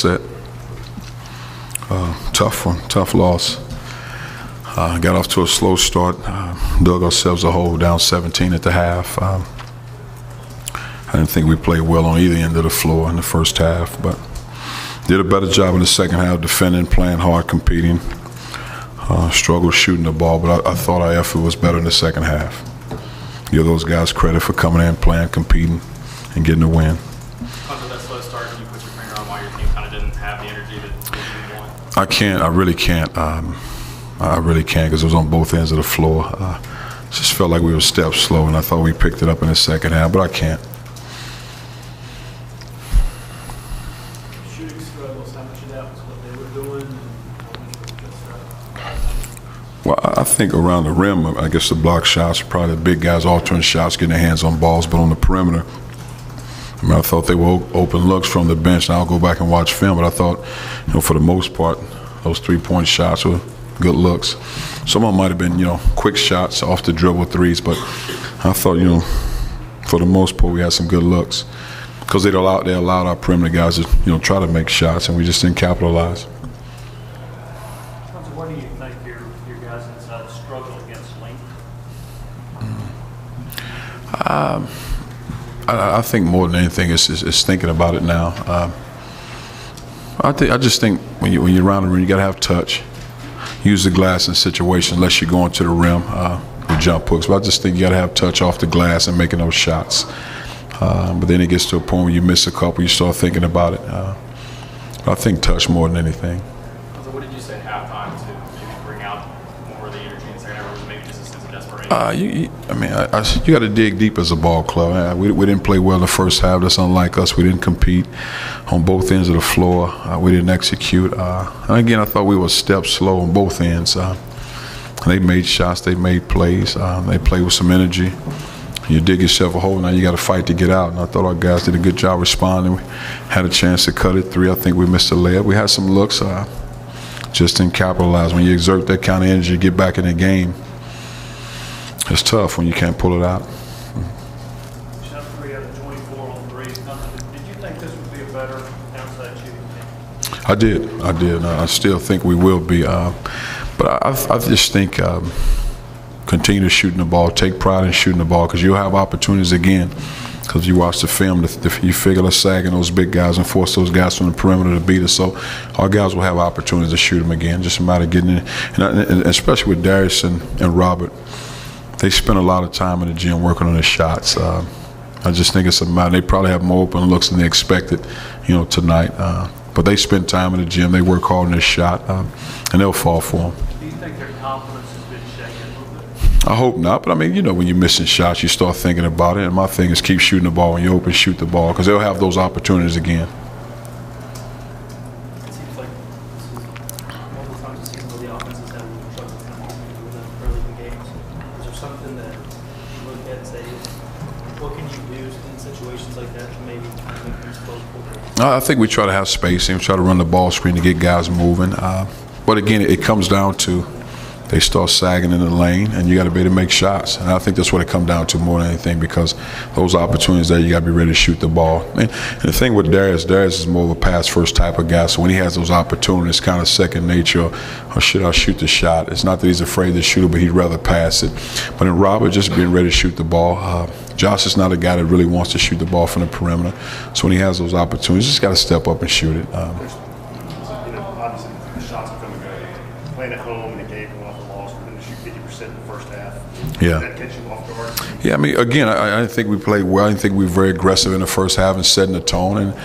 upset. Tough one, tough loss. Got off to a slow start, dug ourselves a hole down 17 at the half. I didn't think we played well on either end of the floor in the first half, but did a better job in the second half, defending, playing hard, competing. Struggled shooting the ball, but I thought our effort was better in the second half. Give those guys credit for coming in, playing, competing, and getting a win. After that slow start, can you put your finger on why your team kind of didn't have the energy that you want? I can't. I really can't. I really can't because it was on both ends of the floor. Just felt like we were steps slow, and I thought we picked it up in the second half, but I can't. Shooting struggles, how much of that was what they were doing and how much was just Well, I think around the rim, I guess the block shots, probably the big guys altering shots, getting their hands on balls, but on the perimeter, I thought they were open looks from the bench, and I'll go back and watch film, but I thought, for the most part, those three-point shots were good looks. Some of them might have been, quick shots off the dribble threes, but I thought, for the most part, we had some good looks because they allowed our perimeter guys to, try to make shots, and we just didn't capitalize. What do you think your guys inside struggle against length? I think more than anything is thinking about it now. I just think when you're around the rim, you got to have touch. Use the glass in situations unless you're going to the rim with jump hooks. But I just think you got to have touch off the glass and making those shots. But then it gets to a point where you miss a couple, you start thinking about it. But I think touch more than anything. So what did you say at halftime to maybe bring out more of the energy in the second half, or maybe just a sense of desperation? You got to dig deep as a ball club. We didn't play well the first half. That's unlike us. We didn't compete on both ends of the floor. We didn't execute. And again, I thought we were steps slow on both ends. They made shots. They made plays. They played with some energy. You dig yourself a hole, now you got to fight to get out. And I thought our guys did a good job responding. We had a chance to cut it three. I think we missed a layup. We had some looks, just didn't capitalize. When you exert that kind of energy to get back in the game, it's tough when you can't pull it out. Shot 3 out of 24 on threes. Did you think this would be a better outside shooting team? I did. I still think we will be. But I just think continue to shooting the ball, take pride in shooting the ball, because you'll have opportunities again. Because you watch the film, you figure us sagging those big guys and force those guys from the perimeter to beat us. So our guys will have opportunities to shoot them again. Just a matter of getting in. And especially with Darius and Robert, they spend a lot of time in the gym working on their shots. I just think it's a matter. They probably have more open looks than they expected, tonight. But they spend time in the gym. They work hard on their shot, and they'll fall for them. Do you think their confidence has been shaken a little bit? I hope not, but when you're missing shots, you start thinking about it. And my thing is keep shooting the ball. When you're open, shoot the ball, because they'll have those opportunities again. It seems like multiple times it seems like the offense has had trouble kind of with them early in the games. Is there something that you look at and say, what can you do in situations like that to maybe make things close? I think we try to have spacing, try to run the ball screen to get guys moving. But again, it comes down to they start sagging in the lane, and you got to be able to make shots. And I think that's what it comes down to more than anything, because those opportunities there, you got to be ready to shoot the ball. And the thing with Darius is more of a pass-first type of guy. So when he has those opportunities, kind of second nature, or should I shoot the shot? It's not that he's afraid to shoot it, but he'd rather pass it. But in Robert, just being ready to shoot the ball. Josh is not a guy that really wants to shoot the ball from the perimeter. So when he has those opportunities, he's just got to step up and shoot it. Obviously, the shots are coming good. Playing at home in a game going off the loss, we're going to shoot 50% in the first half. Yeah. Did that catch you off guard? Yeah, again, I didn't think we played well. I didn't think we were very aggressive in the first half and setting the tone. And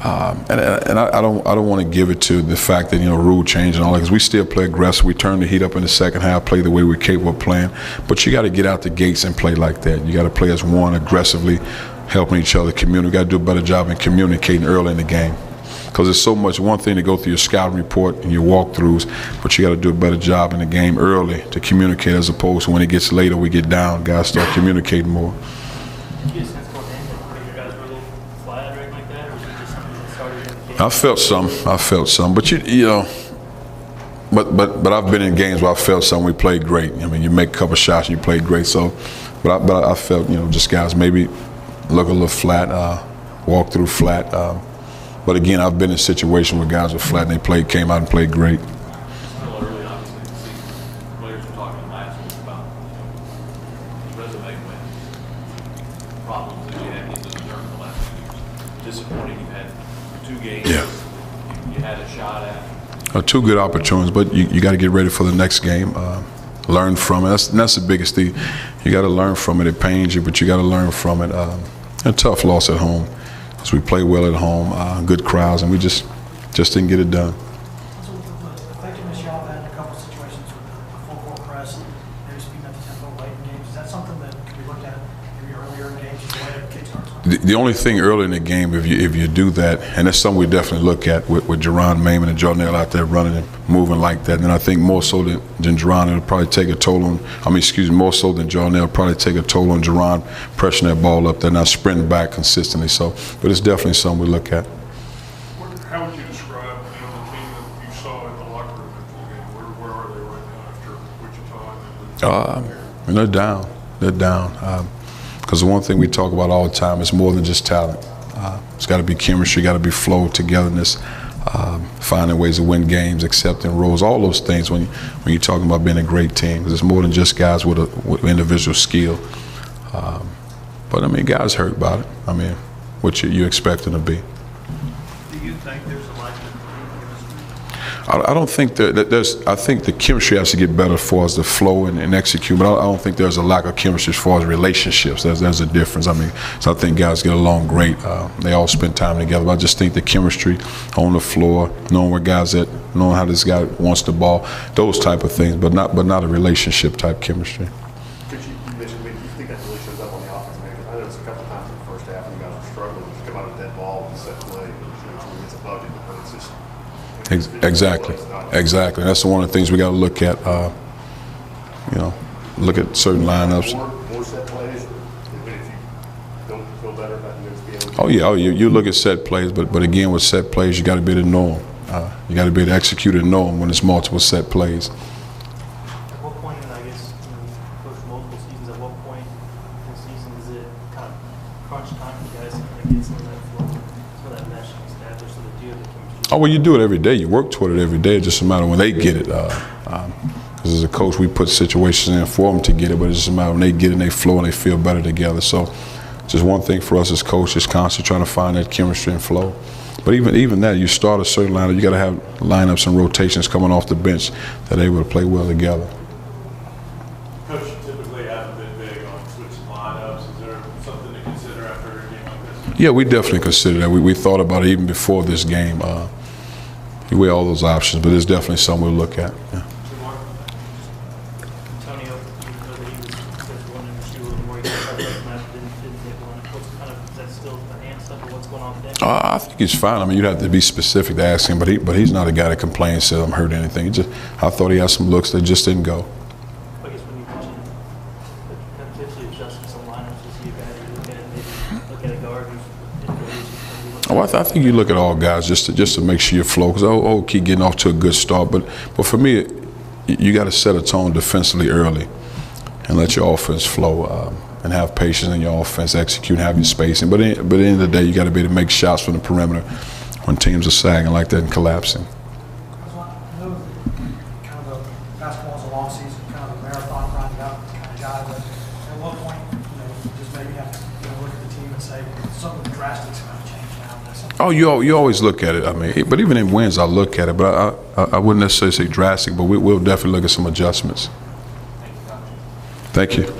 I don't want to give it to the fact that rule change and all that, because we still play aggressive. We turn the heat up in the second half, play the way we're capable of playing. But you got to get out the gates and play like that. You got to play as one, aggressively, helping each other communicate. We got to do a better job in communicating early in the game. Because there's so much, one thing to go through your scouting report and your walkthroughs, but you got to do a better job in the game early to communicate, as opposed to when it gets later, we get down, guys start communicating more. Did you get a sense going in that your guys were a little flat or anything like that, or was it just something that started in the game? I felt some, but but I've been in games where I felt some we played great. You make a couple shots and you played great. So, but I felt just guys maybe look a little flat, walk through flat. But again, I've been in situations where guys were flat and they came out and played great. Still early, obviously, in the season. Players were talking last week about resume wins, problems that you had in the the last few years. Disappointing. You had 2 games. Yeah. You had a shot at. 2 good opportunities, but you got to get ready for the next game. Learn from it. That's the biggest thing. You got to learn from it. It pains you, but you got to learn from it. A tough loss at home, because we play well at home, good crowds, and we just didn't get it done. So the effectiveness y'all had in a couple of situations with the full court press, maybe speeding up the tempo late in games, is that something that can be looked at maybe earlier in games, just the way the kick starts? The only thing early in the game, if you do that, and that's something we definitely look at with Jerron Mayman and Jarnell out there running and moving like that, and I think more so than Jerron, it'll probably take a toll on, more so than Jarnell, it'll probably take a toll on Jerron pressing that ball up there, not sprinting back consistently. So, but it's definitely something we look at. How would you describe the team that you saw in the locker room after the game? Where are they right now after Wichita? And they're down. They're down. Because the one thing we talk about all the time is more than just talent. It's got to be chemistry, got to be flow, togetherness, finding ways to win games, accepting roles, all those things when you're talking about being a great team. Because it's more than just guys with individual skill. But, I mean, guys hurt about it. I mean, what you expect them to be. Do you think there's a lack of chemistry? I don't think that there's. I think the chemistry has to get better as far as the flow and execute. But I don't think there's a lack of chemistry as far as relationships. There's a difference. I mean, so I think guys get along great. They all spend time together. But I just think the chemistry on the floor, knowing where guys at, knowing how this guy wants the ball, those type of things. But not a relationship type chemistry. Could you mention, do you think that really shows up on the offense? I know it's a couple times in the first half and you guys are struggling to come out of dead ball and set play. It's a bucket, but it's just. Exactly. That's one of the things we got to look at. Look at certain lineups. More set plays, even if you don't feel better about being able to. Oh yeah. You look at set plays, but again with set plays, you got to be able to know them. You got to be able to execute and know them when it's multiple set plays. At what point, and I guess coach multiple seasons, at what point in the season is it kind of crunch time for guys to kind of get some of that flow, some of that mesh established so that you have the chemistry? Oh, well, you do it every day. You work toward it every day. It's just a matter when they get it. Because as a coach, we put situations in for them to get it, but it's just a matter when they get it and they flow and they feel better together. So just one thing for us as coaches, constantly trying to find that chemistry and flow. But even that, you start a certain lineup, you got to have lineups and rotations coming off the bench that are able to play well together. Coach, you typically haven't been big on switching lineups. Is there something to consider after a game like this? Yeah, we definitely consider that. We thought about it even before this game. You weigh all those options, but it's definitely something we'll look at. Yeah. Antonio, even though that he was one in the shoe a little more, he got that match, didn't get one. Is that still the hand stuff, or what's going on with that? I think he's fine. I mean, you'd have to be specific to ask him, but he's not a guy that complains, says I'm hurt or anything. I thought he had some looks that just didn't go. I guess when you mentioned potentially adjusting some lineups to see a guy you look at, maybe look at a guard who's Oh, I think you look at all guys just to make sure you flow. Because keep getting off to a good start, but for me, you got to set a tone defensively early, and let your offense flow, and have patience in your offense, execute, and have your spacing. But at the end of the day, you got to be able to make shots from the perimeter when teams are sagging like that and collapsing. I know kind of basketball is a long season, kind of a marathon, grinding out kind of guy, but at what point, you just maybe have to look at the team and say something drastic's going to change now. Oh, you always look at it. I mean, but even in wins, I look at it. But I wouldn't necessarily say drastic, but we'll definitely look at some adjustments. Thank you.